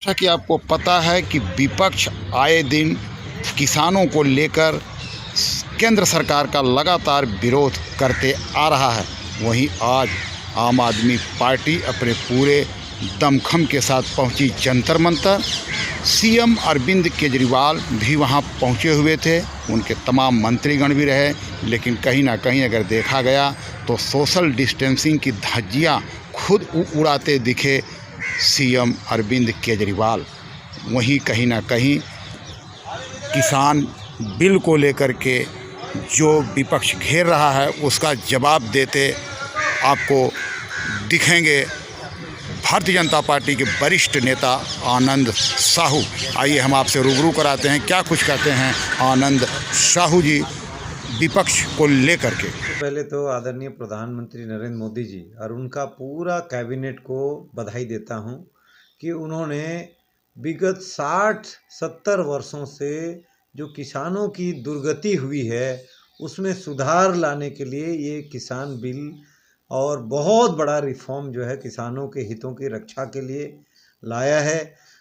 जैसा कि आपको पता है कि विपक्ष आए दिन किसानों को लेकर केंद्र सरकार का लगातार विरोध करते आ रहा है। वहीं आज आम आदमी पार्टी अपने पूरे दमखम के साथ पहुंची जंतर मंतर। सीएम अरविंद केजरीवाल भी वहां पहुंचे हुए थे, उनके तमाम मंत्रीगण भी रहे, लेकिन कहीं ना कहीं अगर देखा गया तो सोशल डिस्टेंसिंग की धज्जियां खुद उड़ाते दिखे सीएम अरविंद केजरीवाल। वहीं कहीं ना कहीं किसान बिल को लेकर के जो विपक्ष घेर रहा है उसका जवाब देते आपको दिखेंगे भारतीय जनता पार्टी के वरिष्ठ नेता आनंद साहू। आइए हम आपसे रूबरू कराते हैं क्या कुछ कहते हैं आनंद साहू जी विपक्ष को लेकर के। पहले तो आदरणीय प्रधानमंत्री नरेंद्र मोदी जी और उनका पूरा कैबिनेट को बधाई देता हूं कि उन्होंने विगत 60-70 वर्षों से जो किसानों की दुर्गति हुई है उसमें सुधार लाने के लिए ये किसान बिल और बहुत बड़ा रिफॉर्म जो है किसानों के हितों की रक्षा के लिए लाया है।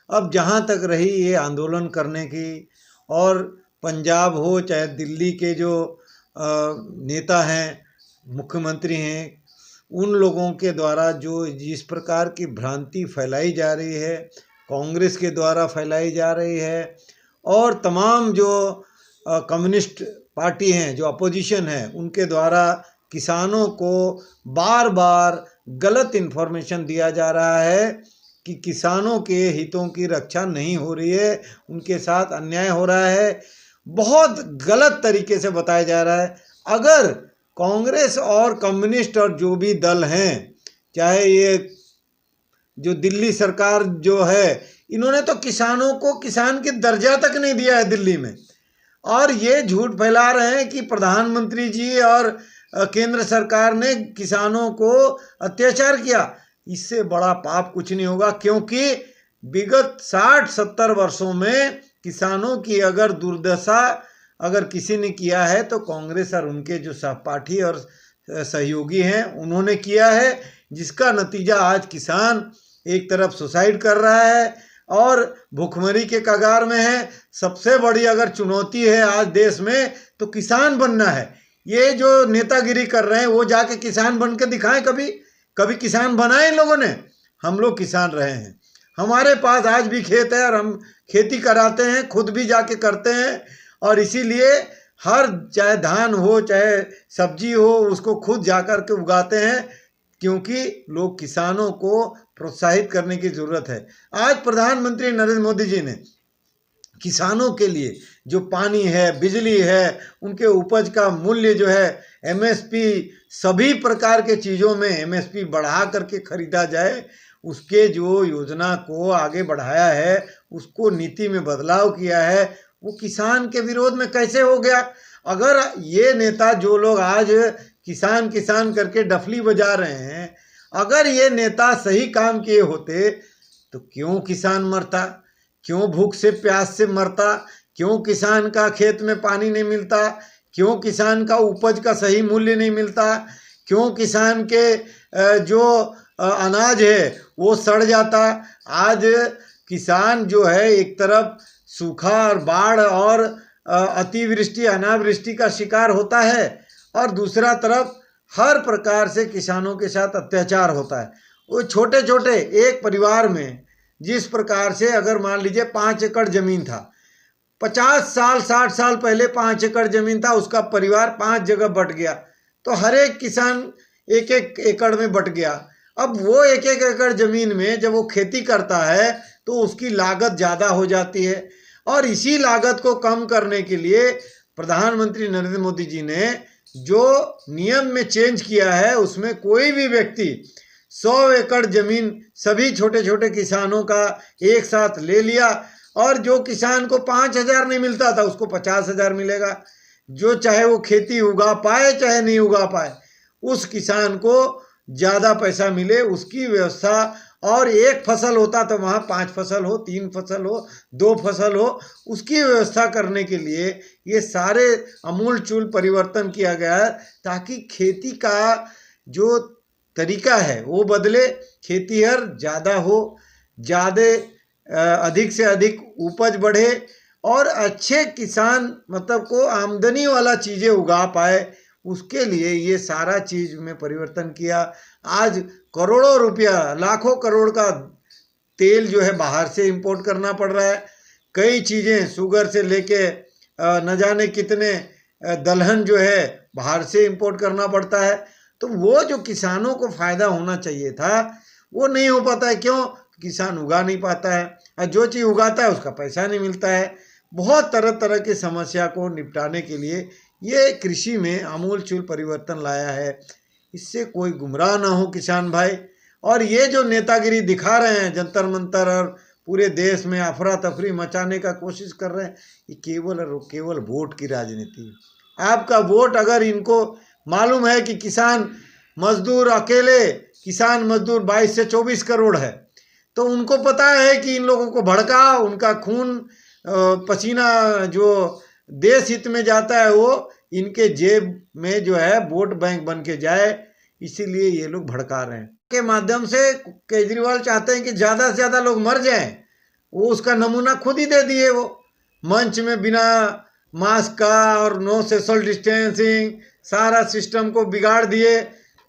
अब जहां तक रही ये आंदोलन करने की, और पंजाब हो चाहे दिल्ली के जो नेता हैं, मुख्यमंत्री हैं, उन लोगों के द्वारा जो जिस प्रकार की भ्रांति फैलाई जा रही है, कांग्रेस के द्वारा फैलाई जा रही है, और तमाम जो कम्युनिस्ट पार्टी हैं जो अपोजिशन है उनके द्वारा किसानों को बार बार गलत इन्फॉर्मेशन दिया जा रहा है कि किसानों के हितों की रक्षा नहीं हो रही है, उनके साथ अन्याय हो रहा है, बहुत गलत तरीके से बताया जा रहा है। अगर कांग्रेस और कम्युनिस्ट और जो भी दल हैं, चाहे ये जो दिल्ली सरकार जो है, इन्होंने तो किसानों को किसान की दर्जा तक नहीं दिया है दिल्ली में, और ये झूठ फैला रहे हैं कि प्रधानमंत्री जी और केंद्र सरकार ने किसानों को अत्याचार किया। इससे बड़ा पाप कुछ नहीं होगा, क्योंकि विगत 60-70 वर्षों में किसानों की अगर दुर्दशा अगर किसी ने किया है तो कांग्रेस और उनके जो सहपाठी और सहयोगी हैं उन्होंने किया है, जिसका नतीजा आज किसान एक तरफ सुसाइड कर रहा है और भूखमरी के कगार में है। सबसे बड़ी अगर चुनौती है आज देश में तो किसान बनना है। ये जो नेतागिरी कर रहे हैं वो जाके किसान बन के दिखाएं, कभी किसान बनाए इन लोगों ने। हम लोग किसान रहे हैं, हमारे पास आज भी खेत है और हम खेती कराते हैं, खुद भी जाके करते हैं, और इसीलिए हर चाहे धान हो चाहे सब्जी हो उसको खुद जाकर के उगाते हैं, क्योंकि लोग किसानों को प्रोत्साहित करने की ज़रूरत है। आज प्रधानमंत्री नरेंद्र मोदी जी ने किसानों के लिए जो पानी है, बिजली है, उनके उपज का मूल्य जो है, एमएसपी, सभी प्रकार के चीज़ों में एमएसपी बढ़ा करके खरीदा जाए, उसके जो योजना को आगे बढ़ाया है, उसको नीति में बदलाव किया है, वो किसान के विरोध में कैसे हो गया? अगर ये नेता जो लोग आज किसान किसान करके डफली बजा रहे हैं, अगर ये नेता सही काम किए होते तो क्यों किसान मरता, क्यों भूख से प्यास से मरता, क्यों किसान का खेत में पानी नहीं मिलता, क्यों किसान का उपज का सही मूल्य नहीं मिलता, क्यों किसान के जो अनाज है वो सड़ जाता। आज किसान जो है एक तरफ सूखा और बाढ़ और अतिवृष्टि अनावृष्टि का शिकार होता है, और दूसरा तरफ हर प्रकार से किसानों के साथ अत्याचार होता है। वो छोटे छोटे एक परिवार में जिस प्रकार से अगर मान लीजिए 5 एकड़ ज़मीन था, 50 साल 60 साल पहले 5 एकड़ ज़मीन था, उसका परिवार 5 जगह बट गया, तो हर एक किसान 1-1 एकड़ में बट गया। अब वो 1-1 एकड़ ज़मीन में जब वो खेती करता है तो उसकी लागत ज़्यादा हो जाती है, और इसी लागत को कम करने के लिए प्रधानमंत्री नरेंद्र मोदी जी ने जो नियम में चेंज किया है उसमें कोई भी व्यक्ति 100 एकड़ ज़मीन सभी छोटे छोटे किसानों का एक साथ ले लिया, और जो किसान को 5,000 नहीं मिलता था उसको 50,000 मिलेगा। जो चाहे वो खेती उगा पाए चाहे नहीं उगा पाए, उस किसान को ज़्यादा पैसा मिले उसकी व्यवस्था, और एक फसल होता तो वहाँ 5 फसल हो, 3 फसल हो, 2 फसल हो, उसकी व्यवस्था करने के लिए ये सारे आमूल-चूल परिवर्तन किया गया है, ताकि खेती का जो तरीका है वो बदले, खेतीहर ज़्यादा हो, ज़्यादा अधिक से अधिक उपज बढ़े और अच्छे किसान मतलब को आमदनी वाला चीज़ें उगा पाए, उसके लिए ये सारा चीज़ में परिवर्तन किया। आज करोड़ों रुपया, लाखों करोड़ का तेल जो है बाहर से इंपोर्ट करना पड़ रहा है। कई चीज़ें शुगर से लेके न जाने कितने दलहन जो है बाहर से इंपोर्ट करना पड़ता है। तो वो जो किसानों को फ़ायदा होना चाहिए था वो नहीं हो पाता है। क्यों? किसान उगा नहीं पाता है और जो चीज़ उगाता है उसका पैसा नहीं मिलता है। बहुत तरह तरह की समस्या को निपटाने के लिए ये कृषि में आमूलचूल परिवर्तन लाया है। इससे कोई गुमराह ना हो किसान भाई। और ये जो नेतागिरी दिखा रहे हैं जंतर मंतर और पूरे देश में अफरा तफरी मचाने का कोशिश कर रहे हैं, ये केवल और केवल वोट की राजनीति है। आपका वोट अगर इनको मालूम है कि किसान मजदूर अकेले किसान मजदूर 22 से 24 करोड़ है, तो उनको पता है कि इन लोगों को भड़का, उनका खून पसीना जो देश हित में जाता है वो इनके जेब में जो है वोट बैंक बन के जाए, इसीलिए ये लोग भड़का रहे हैं। के माध्यम से केजरीवाल चाहते हैं कि ज़्यादा से ज़्यादा लोग मर जाएं। वो उसका नमूना खुद ही दे दिए। वो मंच में बिना मास्क का और नो सोशल डिस्टेंसिंग सारा सिस्टम को बिगाड़ दिए।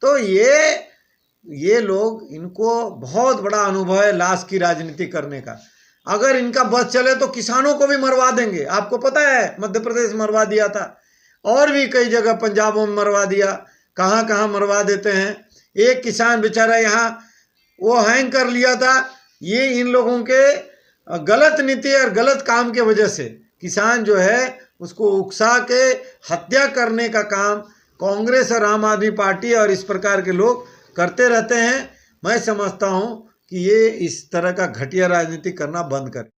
तो ये लोग, इनको बहुत बड़ा अनुभव है लाश की राजनीति करने का। अगर इनका बस चले तो किसानों को भी मरवा देंगे। आपको पता है मध्य प्रदेश मरवा दिया था और भी कई जगह पंजाबों में मरवा दिया, कहाँ कहाँ मरवा देते हैं। एक किसान बेचारा यहाँ वो हैंग कर लिया था। ये इन लोगों के गलत नीति और गलत काम के वजह से किसान जो है उसको उकसा के हत्या करने का काम कांग्रेस और आम आदमी पार्टी और इस प्रकार के लोग करते रहते हैं। मैं समझता हूँ कि ये इस तरह का घटिया राजनीति करना बंद करें।